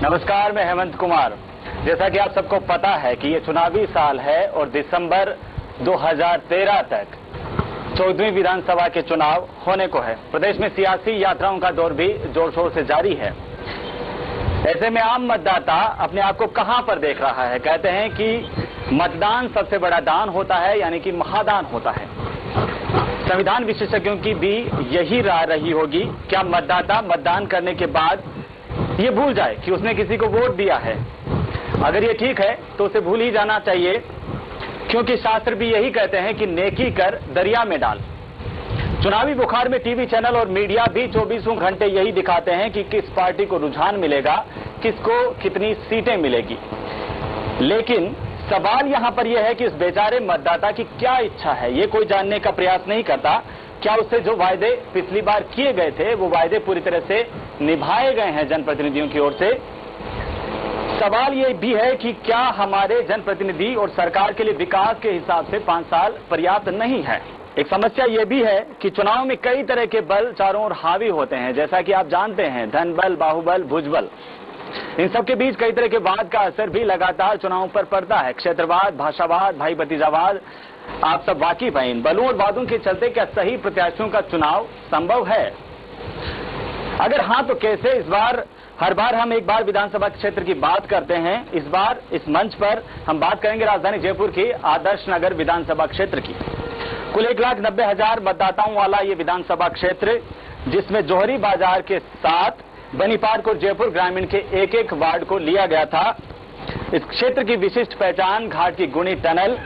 नमस्कार, मैं हेमंत कुमार। जैसा कि आप सबको पता है कि ये चुनावी साल है और दिसंबर 2013 तक 14वीं विधानसभा के चुनाव होने को है। प्रदेश में सियासी यात्राओं का दौर भी जोर शोर से जारी है। ऐसे में आम मतदाता अपने आप को कहां पर देख रहा है? कहते हैं कि मतदान सबसे बड़ा दान होता है, यानी कि महादान होता है। संविधान विशेषज्ञों की भी यही राय रही होगी। क्या मतदाता मतदान करने के बाद ये भूल जाए कि उसने किसी को वोट दिया है? अगर ये ठीक है तो उसे भूल ही जाना चाहिए, क्योंकि शास्त्र भी यही कहते हैं कि नेकी कर दरिया में डाल। चुनावी बुखार में टीवी चैनल और मीडिया भी 24 घंटे यही दिखाते हैं कि किस पार्टी को रुझान मिलेगा, किसको कितनी सीटें मिलेगी। लेकिन सवाल यहां पर यह है कि इस बेचारे मतदाता की क्या इच्छा है, ये कोई जानने का प्रयास नहीं करता। क्या उससे जो वायदे पिछली बार किए गए थे वो वायदे पूरी तरह से निभाए गए हैं जनप्रतिनिधियों की ओर से? सवाल ये भी है कि क्या हमारे जनप्रतिनिधि और सरकार के लिए विकास के हिसाब से 5 साल पर्याप्त नहीं है? एक समस्या ये भी है कि चुनाव में कई तरह के बल चारों ओर हावी होते हैं। जैसा कि आप जानते हैं, धन बल, बाहुबल, भुजबल, इन सब के बीच कई तरह के वाद का असर भी लगातार चुनाव पर पड़ता है। क्षेत्रवाद, भाषावाद, भाई भतीजावाद, आप सब वाकिफ हैं। इन बलों और वादों के चलते क्या सही प्रत्याशियों का चुनाव संभव है? अगर हां तो कैसे? इस बार हर बार हम एक बार विधानसभा क्षेत्र की बात करते हैं। इस बार इस मंच पर हम बात करेंगे राजधानी जयपुर की आदर्श नगर विधानसभा क्षेत्र की। कुल 1,90,000 मतदाताओं वाला ये विधानसभा क्षेत्र, जिसमें जोहरी बाजार के साथ बनी पार्क और जयपुर ग्रामीण के एक एक वार्ड को लिया गया था। इस क्षेत्र की विशिष्ट पहचान घाट की गुणी टनल,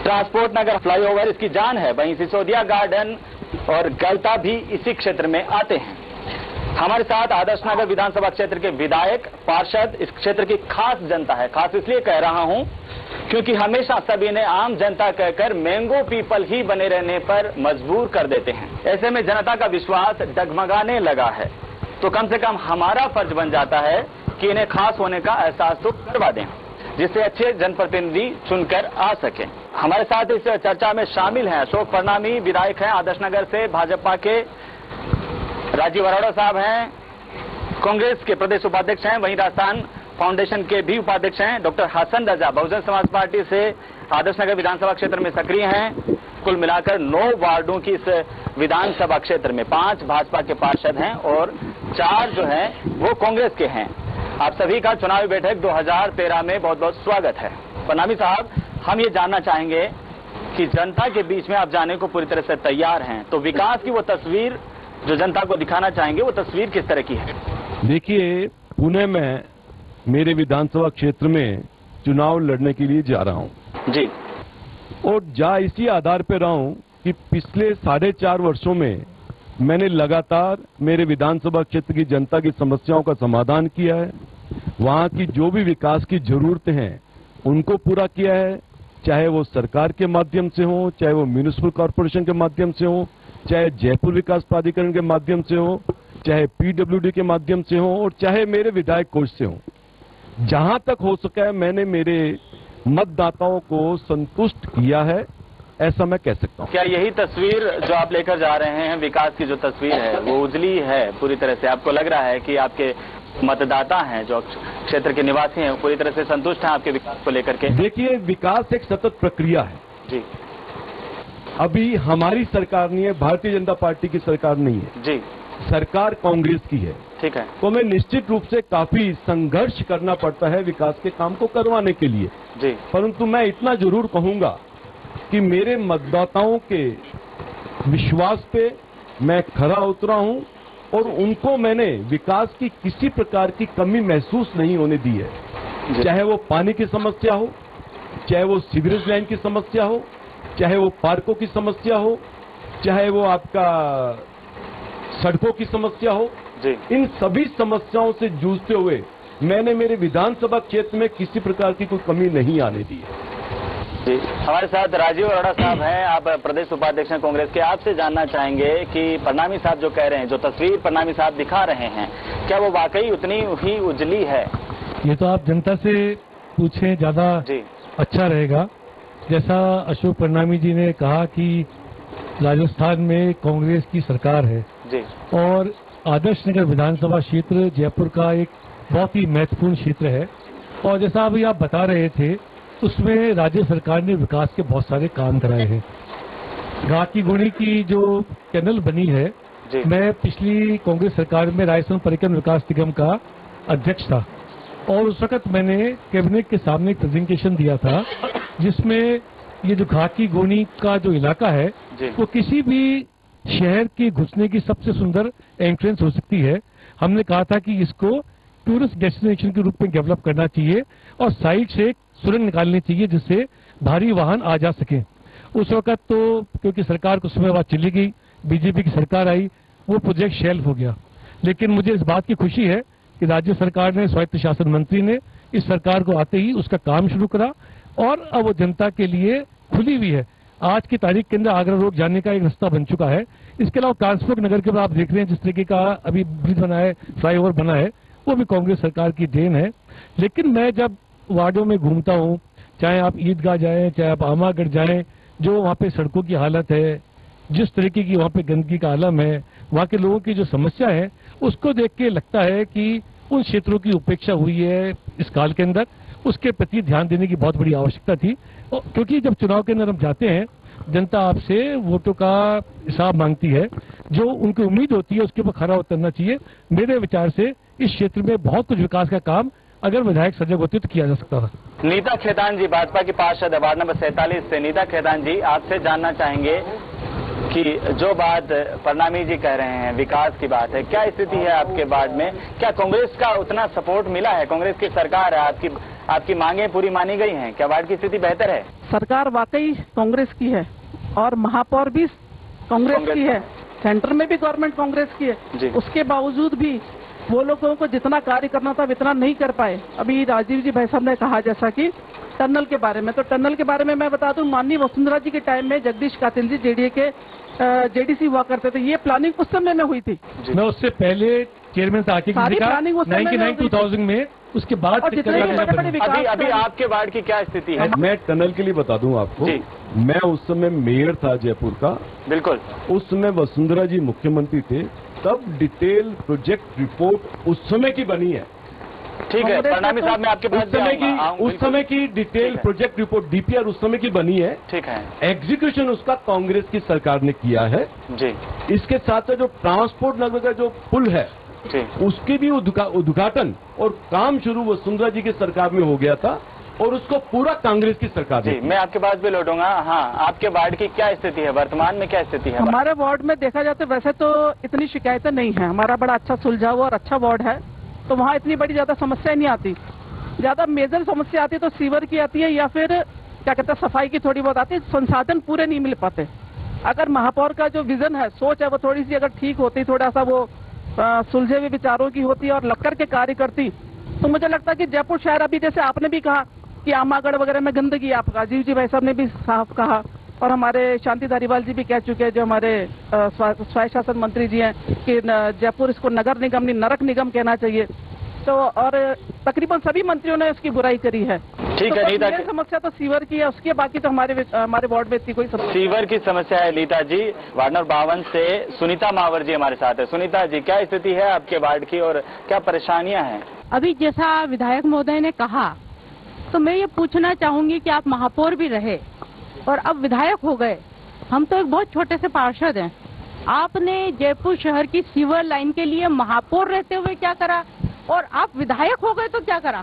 ट्रांसपोर्ट नगर फ्लाईओवर इसकी जान है। वहीं सिसोदिया गार्डन और गलता भी इसी क्षेत्र में आते हैं। हमारे साथ आदर्श नगर विधानसभा क्षेत्र के विधायक, पार्षद, इस क्षेत्र की खास जनता है। खास इसलिए कह रहा हूं क्योंकि हमेशा सभी ने आम जनता कहकर मैंगो पीपल ही बने रहने पर मजबूर कर देते हैं। ऐसे में जनता का विश्वास डगमगाने लगा है, तो कम से कम हमारा फर्ज बन जाता है कि इन्हें खास होने का एहसास तो करवा दें, जिससे अच्छे जनप्रतिनिधि चुनकर आ सकें। हमारे साथ इस चर्चा में शामिल हैं अशोक परनामी, विधायक हैं आदर्श नगर से भाजपा के। राजीव अरोड़ा साहब हैं, कांग्रेस के प्रदेश उपाध्यक्ष हैं, वहीं राजस्थान फाउंडेशन के भी उपाध्यक्ष हैं। डॉक्टर हसन रजा बहुजन समाज पार्टी से आदर्श नगर विधानसभा क्षेत्र में सक्रिय हैं। कुल मिलाकर 9 वार्डों की इस विधानसभा क्षेत्र में 5 भाजपा के पार्षद हैं और 4 जो हैं वो कांग्रेस के हैं। आप सभी का चुनावी बैठक 2013 में बहुत बहुत स्वागत है। परनामी साहब, हम ये जानना चाहेंगे कि जनता के बीच में आप जाने को पूरी तरह से तैयार हैं, तो विकास की वो तस्वीर जो जनता को दिखाना चाहेंगे, वो तस्वीर किस तरह की है? देखिए, पुणे में मेरे विधानसभा क्षेत्र में चुनाव लड़ने के लिए जा रहा हूं जी, और जा इसी आधार पर रहा हूं कि पिछले 4.5 वर्षों में मैंने लगातार मेरे विधानसभा क्षेत्र की जनता की समस्याओं का समाधान किया है। वहां की जो भी विकास की जरूरतें हैं उनको पूरा किया है, चाहे वो सरकार के माध्यम से हो, चाहे वो म्यूनिसिपल कॉर्पोरेशन के माध्यम से हो, चाहे जयपुर विकास प्राधिकरण के माध्यम से हो, चाहे पीडब्ल्यूडी के माध्यम से हो और चाहे मेरे विधायक कोष से हो। जहां तक हो सका है मैंने मेरे मतदाताओं को संतुष्ट किया है, ऐसा मैं कह सकता हूं। क्या यही तस्वीर जो आप लेकर जा रहे हैं, विकास की जो तस्वीर है, वो उजली है पूरी तरह से? आपको लग रहा है कि आपके मतदाता हैं, जो क्षेत्र के निवासी हैं, पूरी तरह से संतुष्ट हैं आपके विकास को लेकर के? देखिए, विकास एक सतत प्रक्रिया है जी। अभी हमारी सरकार नहीं है, भारतीय जनता पार्टी की सरकार नहीं है जी, सरकार कांग्रेस की है। ठीक है। तो हमें निश्चित रूप से काफी संघर्ष करना पड़ता है विकास के काम को करवाने के लिए जी। परंतु मैं इतना जरूर कहूंगा कि मेरे मतदाताओं के विश्वास पे मैं खरा उतरा हूं और उनको मैंने विकास की किसी प्रकार की कमी महसूस नहीं होने दी है। चाहे वो पानी की समस्या हो, चाहे वो सीवरेज लाइन की समस्या हो, चाहे वो पार्कों की समस्या हो, चाहे वो आपका सड़कों की समस्या हो जी। इन सभी समस्याओं से जूझते हुए मैंने मेरे विधानसभा क्षेत्र में किसी प्रकार की कोई कमी नहीं आने दी है। जी, हमारे साथ राजीव अरोड़ा साहब हैं, आप प्रदेश उपाध्यक्ष हैं कांग्रेस के। आपसे जानना चाहेंगे कि परनामी साहब जो कह रहे हैं, जो तस्वीर परनामी साहब दिखा रहे हैं, क्या वो वाकई उतनी ही उजली है? ये तो आप जनता से पूछें, ज्यादा अच्छा रहेगा। जैसा अशोक परनामी जी ने कहा कि राजस्थान में कांग्रेस की सरकार है जी। और आदर्श नगर विधानसभा क्षेत्र जयपुर का एक बहुत ही महत्वपूर्ण क्षेत्र है। और जैसा अभी आप बता रहे थे, उसमें राज्य सरकार ने विकास के बहुत सारे काम कराए हैं। घाटी गोणी की जो कैनल बनी है, मैं पिछली कांग्रेस सरकार में राजस्थान पर्यटन विकास निगम का अध्यक्ष था और उस वक्त मैंने कैबिनेट के सामने एक प्रेजेंटेशन दिया था, जिसमें ये जो घाटी गोणी का जो इलाका है वो किसी भी शहर के घुसने की सबसे सुंदर एंट्रेंस हो सकती है। हमने कहा था कि इसको टूरिस्ट डेस्टिनेशन के रूप में डेवलप करना चाहिए और साइड से एक सुरंग निकालनी चाहिए जिससे भारी वाहन आ जा सके। उस वक्त तो क्योंकि सरकार कुछ समय बाद चली गई, बीजेपी की सरकार आई, वो प्रोजेक्ट शेल्फ हो गया। लेकिन मुझे इस बात की खुशी है कि राज्य सरकार ने, स्वायत्त शासन मंत्री ने इस सरकार को आते ही उसका काम शुरू करा और अब वो जनता के लिए खुली हुई है। आज की तारीख के अंदर आगरा रोड जाने का एक रास्ता बन चुका है। इसके अलावा ट्रांसपोर्ट नगर के बाद आप देख रहे हैं जिस तरीके का अभी ब्रिज बना है, फ्लाईओवर बना है, वो भी कांग्रेस सरकार की देन है। लेकिन मैं जब वार्डों में घूमता हूँ, चाहे आप ईदगाह जाएं, चाहे आप आमागढ़ जाएं, जो वहाँ पे सड़कों की हालत है, जिस तरीके की वहाँ पे गंदगी का आलम है, वहाँ के लोगों की जो समस्या है, उसको देख के लगता है कि उन क्षेत्रों की उपेक्षा हुई है इस काल के अंदर। उसके प्रति ध्यान देने की बहुत बड़ी आवश्यकता थी, क्योंकि जब चुनाव के अंदर हम जाते हैं, जनता आपसे वोटों का हिसाब मांगती है, जो उनको उम्मीद होती है उसके ऊपर खरा उतरना चाहिए। मेरे विचार से इस क्षेत्र में बहुत कुछ विकास का काम अगर विधायक सजग होते तो किया जा सकता था। नीता खेतान जी, भाजपा की पार्षद वार्ड नंबर 47 से। नीता खेतान जी, आपसे जानना चाहेंगे कि जो बात परनामी जी कह रहे हैं, विकास की बात है, क्या स्थिति है आपके वार्ड में? क्या कांग्रेस का उतना सपोर्ट मिला है? कांग्रेस की सरकार है, आपकी मांगे पूरी मानी गई हैं? क्या वार्ड की स्थिति बेहतर है? सरकार वाकई कांग्रेस की है और महापौर भी कांग्रेस की है, सेंटर में भी गवर्नमेंट कांग्रेस की है। उसके बावजूद भी वो लोगों को जितना कार्य करना था इतना नहीं कर पाए। अभी राजीव जी भाई साहब ने कहा जैसा कि टनल के बारे में, तो टनल के बारे में मैं बता दूं, माननीय वसुंधरा जी के टाइम में जगदीश कातिल जी जेडीए के जेडीसी हुआ करते थे, ये प्लानिंग उस समय में हुई थी। मैं उससे पहले चेयरमैन था, सारी प्लानिंग उस समय 2000 में, उसके बाद अभी आपके वार्ड की क्या स्थिति है? मैं टनल के लिए बता दूं आपको, मैं उस समय मेयर था जयपुर का। बिल्कुल, उस समय वसुंधरा जी मुख्यमंत्री थे, तब डिटेल प्रोजेक्ट रिपोर्ट उस समय की बनी है। ठीक है, परनामी साहब, मैं आपके पास उस समय की डिटेल प्रोजेक्ट रिपोर्ट डीपीआर उस समय की बनी है। ठीक है, एग्जीक्यूशन उसका कांग्रेस की सरकार ने किया है जी। इसके साथ साथ जो ट्रांसपोर्ट नगर का जो पुल है उसके भी उद्घाटन और काम शुरू वसुंधरा जी की सरकार में हो गया था और उसको पूरा कांग्रेस की सरकार जी। मैं आपके पास भी लौटूंगा। हाँ, आपके वार्ड की क्या स्थिति है वर्तमान में? क्या स्थिति है हमारे वार्ड में? देखा जाए तो वैसे तो इतनी शिकायतें नहीं है, हमारा बड़ा अच्छा सुलझा हुआ और अच्छा वार्ड है, तो वहाँ इतनी बड़ी ज्यादा समस्या नहीं आती। ज्यादा मेजर समस्या आती है तो सीवर की आती है या फिर क्या कहते हैं सफाई की थोड़ी बहुत आती है। संसाधन पूरे नहीं मिल पाते। अगर महापौर का जो विजन है, सोच है, वो थोड़ी सी अगर ठीक होती, थोड़ा सा वो सुलझे हुए विचारों की होती और लक्कर के कार्य करती, तो मुझे लगता है कि जयपुर शहर, अभी जैसे आपने भी कहा कि आमागढ़ वगैरह में गंदगी, आप राजीव जी भाई साहब ने भी साफ कहा और हमारे शांति धारीवाल जी भी कह चुके हैं, जो हमारे स्वायत्त शासन मंत्री जी हैं, कि जयपुर इसको नगर निगम नहीं नरक निगम कहना चाहिए। तो और तकरीबन सभी मंत्रियों ने उसकी बुराई करी है। ठीक है, नीता, समस्या तो सीवर की है, उसके बाकी तो हमारे वार्ड में इतनी कोई समस्या। सीवर की समस्या है। नीता जी, वार्ड नंबर 52 से सुनीता मावर जी हमारे साथ है। सुनीता जी, क्या स्थिति है आपके वार्ड की और क्या परेशानियां हैं? अभी जैसा विधायक महोदय ने कहा, तो मैं ये पूछना चाहूंगी कि आप महापौर भी रहे और अब विधायक हो गए, हम तो एक बहुत छोटे से पार्षद हैं। आपने जयपुर शहर की सीवर लाइन के लिए महापौर रहते हुए क्या करा और आप विधायक हो गए तो क्या करा?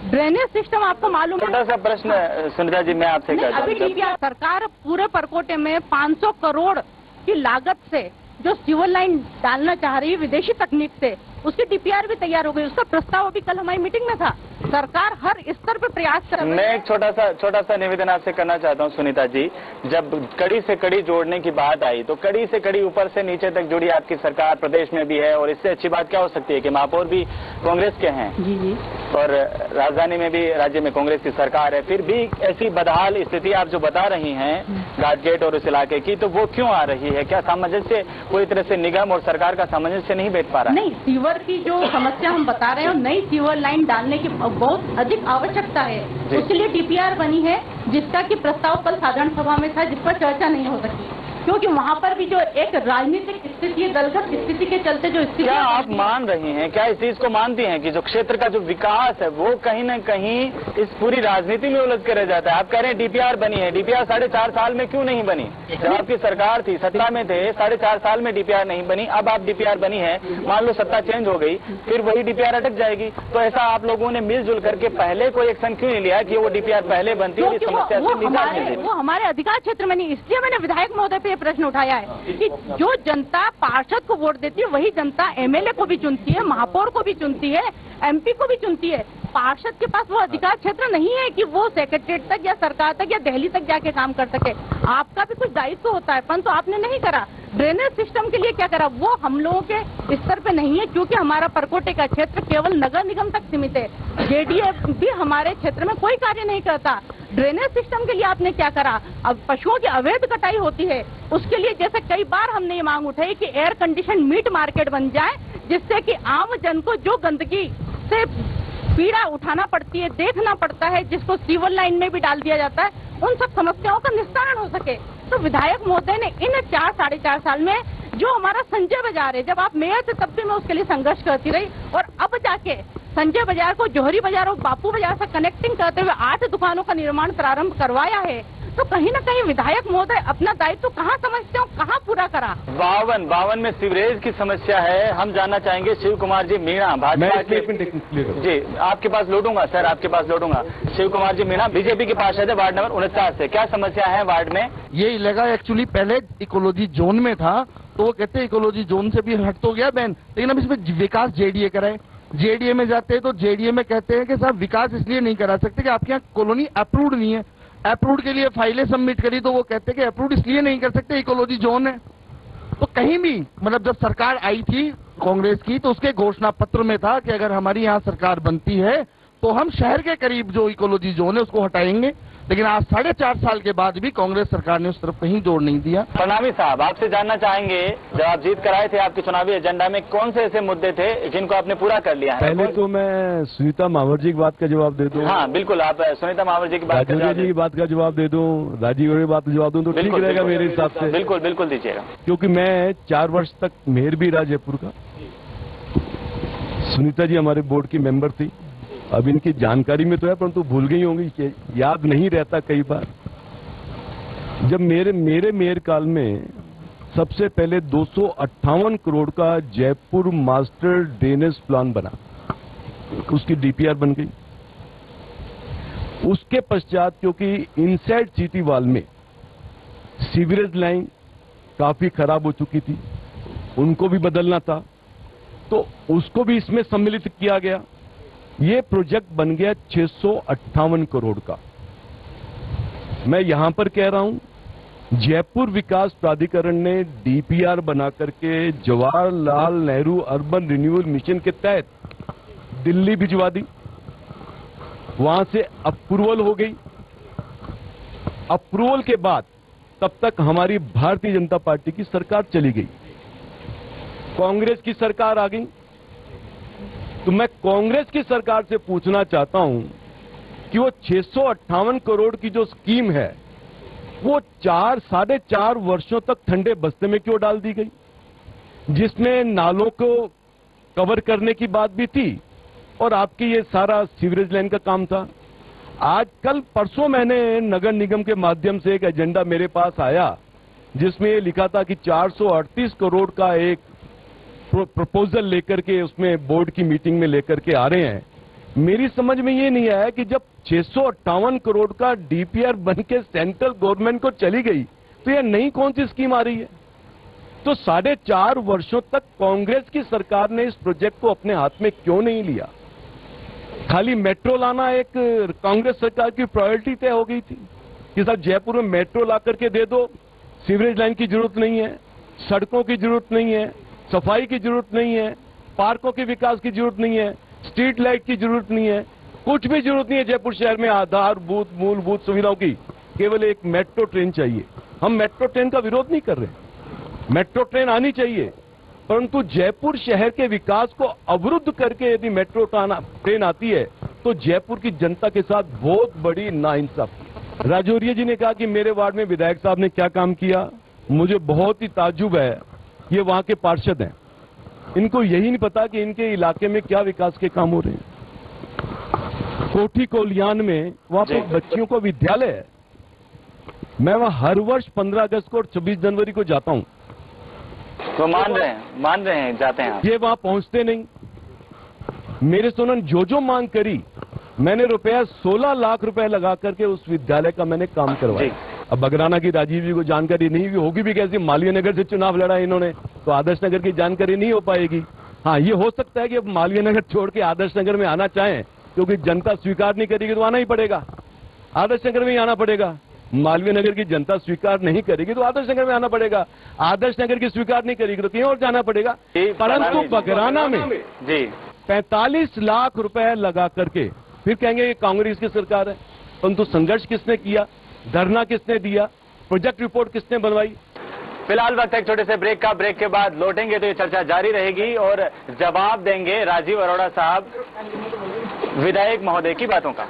ड्रेनेज सिस्टम आपको मालूम है? छोटा सा प्रश्न सुनीता जी मैं आपसे कहता हूं, सरकार पूरे परकोटे में 500 करोड़ की लागत से जो सीवर लाइन डालना चाह रही है विदेशी तकनीक से, उसकी डीपीआर भी तैयार हो गई, उसका प्रस्ताव अभी कल हमारी मीटिंग में था। सरकार हर स्तर पर प्रयास कर रही है। मैं एक छोटा सा निवेदन आपसे करना चाहता हूं सुनीता जी। जब कड़ी से कड़ी जोड़ने की बात आई तो कड़ी से कड़ी ऊपर से नीचे तक जुड़ी आपकी सरकार प्रदेश में भी है और इससे अच्छी बात क्या हो सकती है कि महापौर भी कांग्रेस के हैं जी और राजधानी में भी राज्य में कांग्रेस की सरकार है, फिर भी ऐसी बदहाल स्थिति आप जो बता रही हैं घाटगेट और उस इलाके की, तो वो क्यों आ रही है? क्या सामंजस्य पूरी तरह से निगम और सरकार का सामंजस्य नहीं बैठ पा रहा है? नहीं, सीवर की जो समस्या हम बता रहे हैं, नई सीवर लाइन डालने की बहुत अधिक आवश्यकता है। उसके लिए डीपीआर बनी है जिसका कि प्रस्ताव कल साधारण सभा में था, जिस पर चर्चा नहीं हो सकी। क्योंकि वहाँ पर भी जो एक राजनीतिक स्थिति है, दलगत स्थिति के चलते जो स्थिति, क्या आप मान रही हैं, क्या इस चीज को मानती हैं कि जो क्षेत्र का जो विकास है वो कहीं न कहीं इस पूरी राजनीति में उलझ के रह जाता है? आप कह रहे हैं डीपीआर बनी है, डीपीआर 4.5 साल में क्यों नहीं बनी? जब आपकी सरकार थी, सत्ता में थे, 4.5 साल में डीपीआर नहीं बनी। अब आप डीपीआर बनी है, मान लो सत्ता चेंज हो गई, फिर वही डीपीआर अटक जाएगी। तो ऐसा आप लोगों ने मिलजुल करके पहले कोई एक्शन क्यों नहीं लिया कि वो डीपीआर पहले बनती है, इस समस्या से निजात मिलती? वो हमारे अधिकार क्षेत्र में नहीं, इसलिए मैंने विधायक महोदय पे ये प्रश्न उठाया है कि जो जनता पार्षद को वोट देती है वही जनता एमएलए को भी चुनती है, महापौर को भी चुनती है, एमपी को भी चुनती है। पार्षद के पास वो अधिकार क्षेत्र नहीं है कि वो सेक्रेटरीट तक या सरकार तक या दिल्ली तक जाके काम कर सके। आपका भी कुछ दायित्व होता है, परंतु आपने नहीं करा। ड्रेनेज सिस्टम के लिए क्या करा, वो हम लोगों के स्तर पे नहीं है, क्योंकि हमारा परकोटे का क्षेत्र केवल नगर निगम तक सीमित है। जेडीए भी हमारे क्षेत्र में कोई कार्य नहीं करता। ड्रेनेज सिस्टम के लिए आपने क्या करा? अब पशुओं की अवैध कटाई होती है, उसके लिए जैसे कई बार हमने ये मांग उठाई कि एयर कंडीशन मीट मार्केट बन जाए, जिससे कि आम जन को जो गंदगी से पीड़ा उठाना पड़ती है, देखना पड़ता है, जिसको सीवर लाइन में भी डाल दिया जाता है, उन सब समस्याओं का निस्तारण हो सके। तो विधायक महोदय ने इन 4-4.5 साल में जो हमारा संजय बाजार है, जब आप मेयर थे तब भी मैं उसके लिए संघर्ष करती रही, और अब जाके संजय बाजार को जोहरी बाजार और बापू बाजार से कनेक्टिंग करते हुए 8 दुकानों का निर्माण प्रारंभ करवाया है। तो कहीं न कहीं विधायक महोदय अपना दायित्व तो कहाँ समझते हो, कहाँ पूरा करा? 52 में सीवरेज की समस्या है। हम जानना चाहेंगे शिव कुमार जी मीणा, भाजपा के। जी, आपके पास लौटूंगा सर, आपके पास लौटूंगा। शिव कुमार जी मीणा बीजेपी के पार्षद है वार्ड नंबर 49 से, क्या समस्या है वार्ड में? ये लगा एक्चुअली पहले इकोलॉजी जोन में था, तो वो कहते हैं इकोलॉजी जोन से भी हट तो गया बैन, लेकिन अब इसमें विकास जेडीए कराए। जेडीए में जाते हैं तो जेडीए में कहते हैं कि साहब विकास इसलिए नहीं करा सकते कि आपके यहाँ कॉलोनी अप्रूव्ड नहीं है। अप्रूव्ड के लिए फाइलें सबमिट करी तो वो कहते हैं कि अप्रूव्ड इसलिए नहीं कर सकते, इकोलॉजी जोन है। तो कहीं भी मतलब जब सरकार आई थी कांग्रेस की तो उसके घोषणा पत्र में था कि अगर हमारी यहाँ सरकार बनती है तो हम शहर के करीब जो इकोलॉजी जोन है उसको हटाएंगे, लेकिन आज 4.5 साल के बाद भी कांग्रेस सरकार ने उस तरफ कहीं जोर नहीं दिया। प्रणामी साहब, आपसे जानना चाहेंगे, जब आप जीत कर आए थे आपके चुनावी एजेंडा में कौन से ऐसे मुद्दे थे जिनको आपने पूरा कर लिया है? पहले तो मैं सुनीता मावर जी की बात का जवाब दे दूं। हाँ बिल्कुल, आप सुनीता मावर जी की बात की बात का जवाब दे दूं, राजीव की बात का जवाब दूं तो ठीक रहेगा मेरे हिसाब से। बिल्कुल बिल्कुल दीजिएगा। क्योंकि मैं 4 वर्ष तक मेयर भी रहा जयपुर का। सुनीता जी हमारे बोर्ड की मेंबर थी, अब इनकी जानकारी में तो है परंतु भूल गई होंगी, याद नहीं रहता कई बार। जब मेरे मेयर काल में सबसे पहले 258 करोड़ का जयपुर मास्टर ड्रेनेज प्लान बना, उसकी डीपीआर बन गई। उसके पश्चात क्योंकि इनसाइड सिटी वॉल में सीवरेज लाइन काफी खराब हो चुकी थी, उनको भी बदलना था, तो उसको भी इसमें सम्मिलित किया गया। ये प्रोजेक्ट बन गया 658 करोड़ का। मैं यहां पर कह रहा हूं, जयपुर विकास प्राधिकरण ने डीपीआर बना करके Jawaharlal Nehru urban renewal mission के तहत दिल्ली भिजवा दी, वहां से अप्रूवल हो गई। अप्रूवल के बाद तब तक हमारी भारतीय जनता पार्टी की सरकार चली गई, कांग्रेस की सरकार आ गई। तो मैं कांग्रेस की सरकार से पूछना चाहता हूं कि वो 658 करोड़ की जो स्कीम है वो 4-4.5 वर्षों तक ठंडे बस्ते में क्यों डाल दी गई, जिसमें नालों को कवर करने की बात भी थी और आपकी ये सारा सीवरेज लाइन का काम था। आज कल परसों मैंने नगर निगम के माध्यम से एक एजेंडा मेरे पास आया जिसमें ये लिखा था कि 438 करोड़ का एक प्रपोजल लेकर के उसमें बोर्ड की मीटिंग में लेकर के आ रहे हैं। मेरी समझ में ये नहीं आया कि जब 658 करोड़ का डीपीआर बन के सेंट्रल गवर्नमेंट को चली गई तो यह नई कौन सी स्कीम आ रही है। तो 4.5 वर्षों तक कांग्रेस की सरकार ने इस प्रोजेक्ट को अपने हाथ में क्यों नहीं लिया। खाली मेट्रो लाना एक कांग्रेस सरकार की प्रायोरिटी तय हो गई थी कि साहब जयपुर में मेट्रो ला करके दे दो, सीवरेज लाइन की जरूरत नहीं है, सड़कों की जरूरत नहीं है, सफाई की जरूरत नहीं है, पार्कों के विकास की जरूरत नहीं है, स्ट्रीट लाइट की जरूरत नहीं है, कुछ भी जरूरत नहीं है जयपुर शहर में आधारभूत मूलभूत सुविधाओं की, केवल एक मेट्रो ट्रेन चाहिए। हम मेट्रो ट्रेन का विरोध नहीं कर रहे, मेट्रो ट्रेन आनी चाहिए, परंतु जयपुर शहर के विकास को अवरुद्ध करके यदि मेट्रो ट्रेन आती है तो जयपुर की जनता के साथ बहुत बड़ी नाइंसाफी। राजौरिया जी ने कहा कि मेरे वार्ड में विधायक साहब ने क्या काम किया। मुझे बहुत ही ताज्जुब है, ये वहां के पार्षद हैं, इनको यही नहीं पता कि इनके इलाके में क्या विकास के काम हो रहे हैं। कोठी कोलियान में वहां पर बच्चियों को विद्यालय है, मैं वहां हर वर्ष 15 अगस्त को और 26 जनवरी को जाता हूं। तो मान रहे हैं जाते हैं आप। ये वहां पहुंचते नहीं। मेरे से उन्होंने जो मांग करी, मैंने रुपया 16 लाख रुपए लगा करके उस विद्यालय का मैंने काम करवाया। अब बगराना की राजीव जी को जानकारी नहीं होगी भी कैसी, मालवीय नगर से चुनाव लड़ा इन्होंने, तो आदर्श नगर की जानकारी नहीं हो पाएगी। हाँ, ये हो सकता है कि अब मालवीय नगर छोड़ के आदर्श नगर में आना चाहें, क्योंकि जनता स्वीकार नहीं करेगी तो आना ही पड़ेगा, आदर्श नगर में ही आना पड़ेगा। मालवीय नगर की जनता स्वीकार नहीं करेगी तो आदर्श नगर में आना पड़ेगा, आदर्श नगर की स्वीकार नहीं करेगी तो कहीं और जाना पड़ेगा। परंतु बगराना में जी 45 लाख रुपए लगा करके फिर कहेंगे ये कांग्रेस की सरकार है। परंतु संघर्ष किसने किया, धरना किसने दिया, प्रोजेक्ट रिपोर्ट किसने बनवाई? फिलहाल वक्त एक छोटे से ब्रेक का, ब्रेक के बाद लौटेंगे तो ये चर्चा जारी रहेगी और जवाब देंगे राजीव अरोड़ा साहब विधायक महोदय की बातों का।